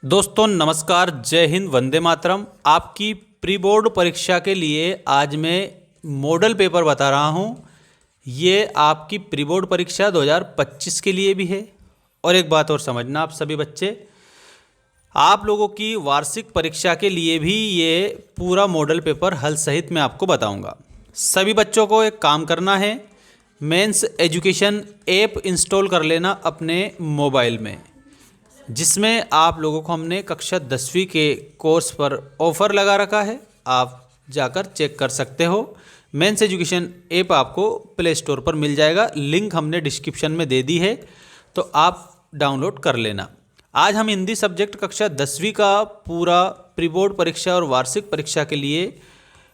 दोस्तों नमस्कार, जय हिंद, वंदे मातरम। आपकी प्री बोर्ड परीक्षा के लिए आज मैं मॉडल पेपर बता रहा हूँ। ये आपकी प्री बोर्ड परीक्षा 2025 के लिए भी है। और एक बात और समझना आप सभी बच्चे, आप लोगों की वार्षिक परीक्षा के लिए भी ये पूरा मॉडल पेपर हल सहित मैं आपको बताऊँगा। सभी बच्चों को एक काम करना है, मेंस एजुकेशन ऐप इंस्टॉल कर लेना अपने मोबाइल में, जिसमें आप लोगों को हमने कक्षा 10वीं के कोर्स पर ऑफ़र लगा रखा है। आप जाकर चेक कर सकते हो। मेंस एजुकेशन ऐप आपको प्ले स्टोर पर मिल जाएगा, लिंक हमने डिस्क्रिप्शन में दे दी है, तो आप डाउनलोड कर लेना। आज हम हिंदी सब्जेक्ट कक्षा 10वीं का पूरा प्री बोर्ड परीक्षा और वार्षिक परीक्षा के लिए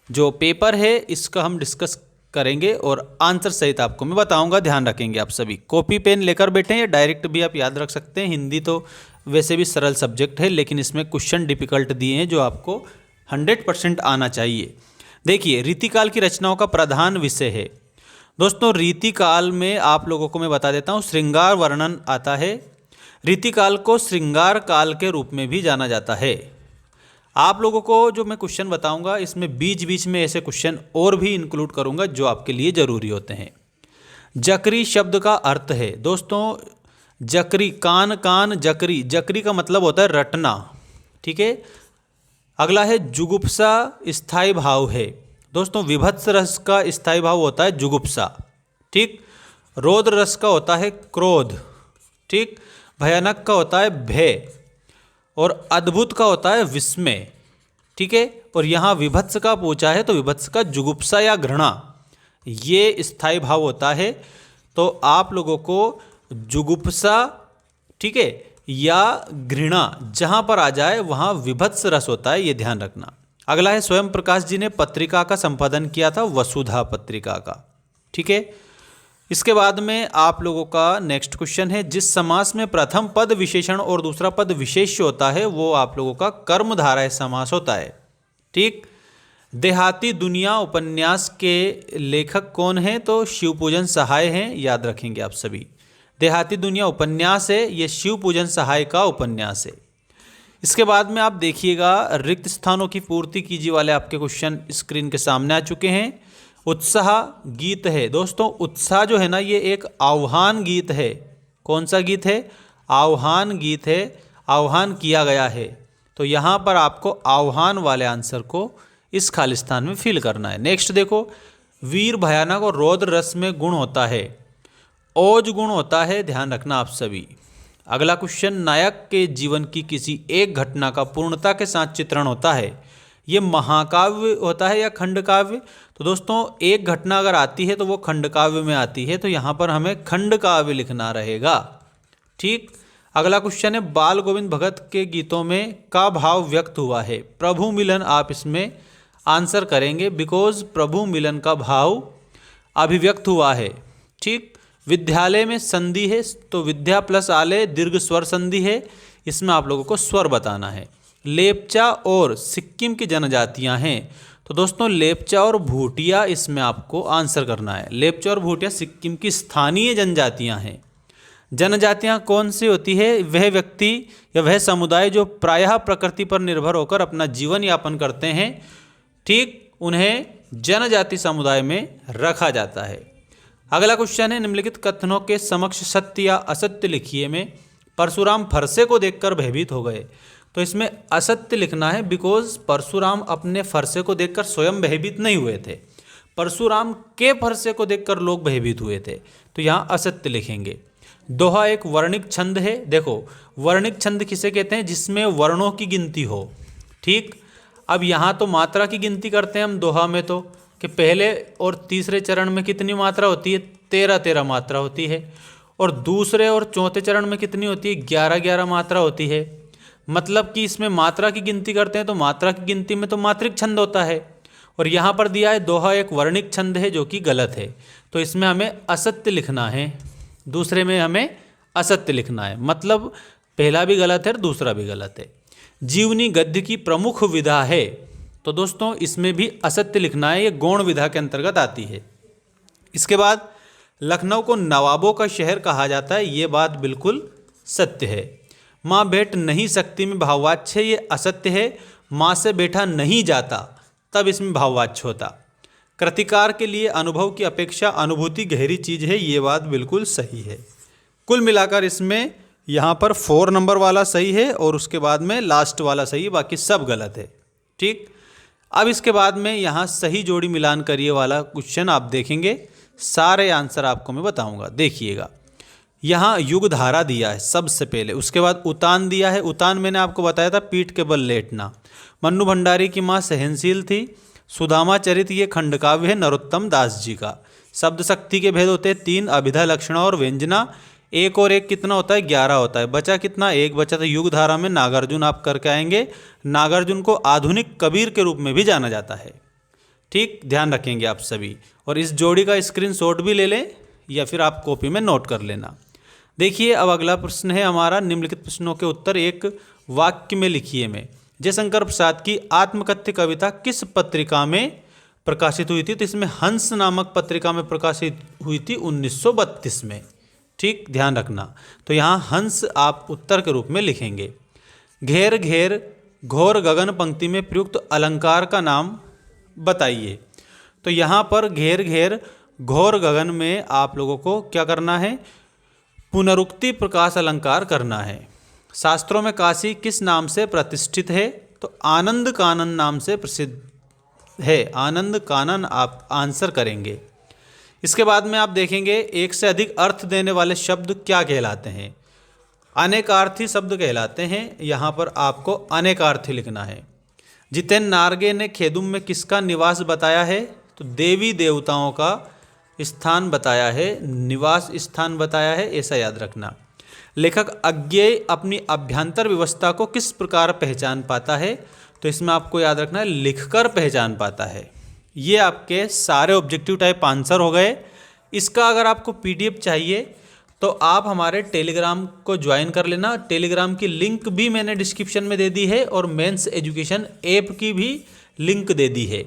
जो पेपर है इसका हम डिस्कस करेंगे और आंसर सहित आपको मैं बताऊंगा। ध्यान रखेंगे आप सभी, कॉपी पेन लेकर बैठे या डायरेक्ट भी आप याद रख सकते हैं। हिंदी तो वैसे भी सरल सब्जेक्ट है, लेकिन इसमें क्वेश्चन डिफिकल्ट दिए हैं जो आपको 100% आना चाहिए। देखिए, रीतिकाल की रचनाओं का प्रधान विषय है। दोस्तों, रीतिकाल में आप लोगों को मैं बता देता हूँ, श्रृंगार वर्णन आता है। रीतिकाल को श्रृंगार काल के रूप में भी जाना जाता है। आप लोगों को जो मैं क्वेश्चन बताऊंगा इसमें बीच बीच में ऐसे क्वेश्चन और भी इंक्लूड करूंगा जो आपके लिए ज़रूरी होते हैं। जकरी शब्द का अर्थ है दोस्तों, जकरी कान कान जकरी, जकरी का मतलब होता है रटना। ठीक है। अगला है जुगुप्सा, स्थायी भाव है। दोस्तों, विभत्स रस का स्थायी भाव होता है जुगुप्सा। ठीक। रौद्र रस का होता है क्रोध। ठीक। भयानक का होता है भय और अद्भुत का होता है विस्मय। ठीक है। और यहाँ विभत्स का पूछा है तो विभत्स का जुगुप्सा या घृणा, ये स्थायी भाव होता है। तो आप लोगों को जुगुप्सा, ठीक है, या घृणा जहाँ पर आ जाए वहाँ विभत्स रस होता है, ये ध्यान रखना। अगला है स्वयं प्रकाश जी ने पत्रिका का संपादन किया था, वसुधा पत्रिका का। ठीक है। इसके बाद में आप लोगों का नेक्स्ट क्वेश्चन है, जिस समास में प्रथम पद विशेषण और दूसरा पद विशेष्य होता है वो आप लोगों का कर्मधारय समास होता है। ठीक। देहाती दुनिया उपन्यास के लेखक कौन हैं? तो शिवपूजन सहाय हैं, याद रखेंगे आप सभी। देहाती दुनिया उपन्यास है, ये शिवपूजन सहाय का उपन्यास है। इसके बाद में आप देखिएगा, रिक्त स्थानों की पूर्ति कीजिए वाले आपके क्वेश्चन स्क्रीन के सामने आ चुके हैं। उत्साह गीत है। दोस्तों, उत्साह जो है ना, ये एक आह्वान गीत है। कौन सा गीत है? आह्वान गीत है, आह्वान किया गया है। तो यहाँ पर आपको आह्वान वाले आंसर को इस खालिस्तान में फिल करना है। नेक्स्ट देखो, वीर भयानक और रौद्र रस में गुण होता है, ओज गुण होता है, ध्यान रखना आप सभी। अगला क्वेश्चन, नायक के जीवन की किसी एक घटना का पूर्णता के साथ चित्रण होता है, ये महाकाव्य होता है या खंड काव्य? तो दोस्तों, एक घटना अगर आती है तो वो खंड काव्य में आती है, तो यहाँ पर हमें खंड काव्य लिखना रहेगा। ठीक। अगला क्वेश्चन है, बाल गोविंद भगत के गीतों में का भाव व्यक्त हुआ है? प्रभु मिलन आप इसमें आंसर करेंगे, बिकॉज प्रभु मिलन का भाव अभिव्यक्त हुआ है। ठीक। विद्यालय में संधि है, तो विद्या प्लस आलय दीर्घ स्वर संधि है, इसमें आप लोगों को स्वर बताना है। लेपचा और सिक्किम की जनजातियां हैं, तो दोस्तों लेपचा और भूटिया इसमें आपको आंसर करना है। लेपचा और भूटिया सिक्किम की स्थानीय जनजातियां हैं। जनजातियां कौन सी होती है? वह व्यक्ति या वह समुदाय जो प्रायः प्रकृति पर निर्भर होकर अपना जीवन यापन करते हैं। ठीक, उन्हें जनजाति समुदाय में रखा जाता है। अगला क्वेश्चन है, निम्नलिखित कथनों के समक्ष सत्य या असत्य लिखिए में परशुराम फरसे को देखकर भयभीत हो गए। तो इसमें असत्य लिखना है, बिकॉज परशुराम अपने फरसे को देखकर स्वयं भयभीत नहीं हुए थे, परशुराम के फरसे को देखकर लोग भयभीत हुए थे, तो यहाँ असत्य लिखेंगे। दोहा एक वर्णिक छंद है। देखो, वर्णिक छंद किसे कहते हैं? जिसमें वर्णों की गिनती हो। ठीक। अब यहाँ तो मात्रा की गिनती करते हैं हम दोहा में, तो कि पहले और तीसरे चरण में कितनी मात्रा होती है? 13 मात्रा होती है। और दूसरे और चौथे चरण में कितनी होती है? 11 मात्रा होती है। मतलब कि इसमें मात्रा की गिनती करते हैं, तो मात्रा की गिनती में तो मात्रिक छंद होता है। और यहाँ पर दिया है दोहा एक वर्णिक छंद है, जो कि गलत है, तो इसमें हमें असत्य लिखना है। दूसरे में हमें असत्य लिखना है, मतलब पहला भी गलत है और दूसरा भी गलत है। जीवनी गद्य की प्रमुख विधा है, तो दोस्तों इसमें भी असत्य लिखना है, ये गौण विधा के अंतर्गत आती है। इसके बाद, लखनऊ को नवाबों का शहर कहा जाता है, ये बात बिल्कुल सत्य है। माँ बैठ नहीं सकती में भाववाच्य ये असत्य है, माँ से बैठा नहीं जाता तब इसमें भाववाच्य होता। कृतिकार के लिए अनुभव की अपेक्षा अनुभूति गहरी चीज़ है, ये बात बिल्कुल सही है। कुल मिलाकर इसमें यहाँ पर 4 नंबर वाला सही है और उसके बाद में लास्ट वाला सही है, बाकी सब गलत है। ठीक, अब इसके बाद में यहाँ सही जोड़ी मिलान करिए वाला क्वेश्चन आप देखेंगे, सारे आंसर आपको मैं बताऊंगा। देखिएगा, यहाँ युग धारा दिया है सबसे पहले, उसके बाद उतान दिया है। उतान मैंने आपको बताया था पीठ के बल लेटना। मन्नू भंडारी की माँ सहनशील थी। सुदामा चरित ये खंडकाव्य है नरोत्तम दास जी का। शब्द शक्ति के भेद होते हैं 3, अभिधा, लक्षणा और व्यंजना। 1 और 1 कितना होता है? 11 होता है। बचा कितना? 1 बचा। तो युग धारा में नागार्जुन आप करके आएंगे। नागार्जुन को आधुनिक कबीर के रूप में भी जाना जाता है। ठीक, ध्यान रखेंगे आप सभी। और इस जोड़ी का स्क्रीनशॉट भी ले लें या फिर आप कॉपी में नोट कर लेना। देखिए, अब अगला प्रश्न है हमारा, निम्नलिखित प्रश्नों के उत्तर एक वाक्य में लिखिए में। जयशंकर प्रसाद की आत्मकथ्य कविता किस पत्रिका में प्रकाशित हुई थी? तो इसमें हंस नामक पत्रिका में प्रकाशित हुई थी 1932 में। ठीक, ध्यान रखना। तो यहाँ हंस आप उत्तर के रूप में लिखेंगे। घेर घेर घोर गगन पंक्ति में प्रयुक्त अलंकार का नाम बताइए। तो यहाँ पर घेर घेर घोर गगन में आप लोगों को क्या करना है? पुनरुक्ति प्रकाश अलंकार करना है। शास्त्रों में काशी किस नाम से प्रतिष्ठित है? तो आनंद कानन नाम से प्रसिद्ध है। आनंद कानन आप आंसर करेंगे। इसके बाद में आप देखेंगे एक से अधिक अर्थ देने वाले शब्द क्या कहलाते हैं? अनेकार्थी शब्द कहलाते हैं। यहाँ पर आपको अनेकार्थी लिखना है। जितेन नार्गे ने खेदुम में किसका निवास बताया है? तो देवी देवताओं का स्थान बताया है, निवास स्थान बताया है, ऐसा याद रखना। लेखक अज्ञेय अपनी अभ्यंतर व्यवस्था को किस प्रकार पहचान पाता है? तो इसमें आपको याद रखना है लिखकर पहचान पाता है। ये आपके सारे ऑब्जेक्टिव टाइप आंसर हो गए। इसका अगर आपको पीडीएफ चाहिए तो आप हमारे टेलीग्राम को ज्वाइन कर लेना। टेलीग्राम की लिंक भी मैंने डिस्क्रिप्शन में दे दी है और मेंस एजुकेशन ऐप की भी लिंक दे दी है।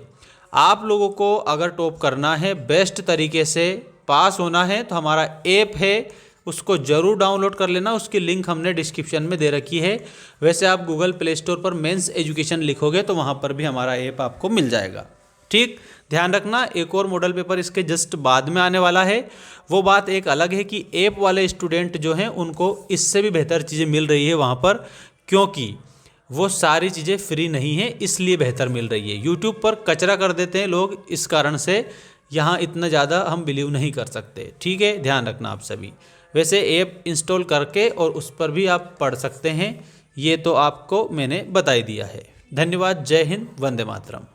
आप लोगों को अगर टॉप करना है, बेस्ट तरीके से पास होना है, तो हमारा ऐप है उसको ज़रूर डाउनलोड कर लेना। उसकी लिंक हमने डिस्क्रिप्शन में दे रखी है। वैसे आप गूगल प्ले स्टोर पर मेंस एजुकेशन लिखोगे तो वहाँ पर भी हमारा ऐप आपको मिल जाएगा। ठीक, ध्यान रखना। एक और मॉडल पेपर इसके जस्ट बाद में आने वाला है। वो बात एक अलग है कि ऐप वाले स्टूडेंट जो हैं उनको इससे भी बेहतर चीज़ें मिल रही है वहाँ पर, क्योंकि वो सारी चीज़ें फ्री नहीं है, इसलिए बेहतर मिल रही है। यूट्यूब पर कचरा कर देते हैं लोग, इस कारण से यहाँ इतना ज़्यादा हम बिलीव नहीं कर सकते। ठीक है, ध्यान रखना आप सभी। वैसे ऐप इंस्टॉल करके और उस पर भी आप पढ़ सकते हैं, ये तो आपको मैंने बता ही दिया है। धन्यवाद। जय हिंद, वंदे मातरम।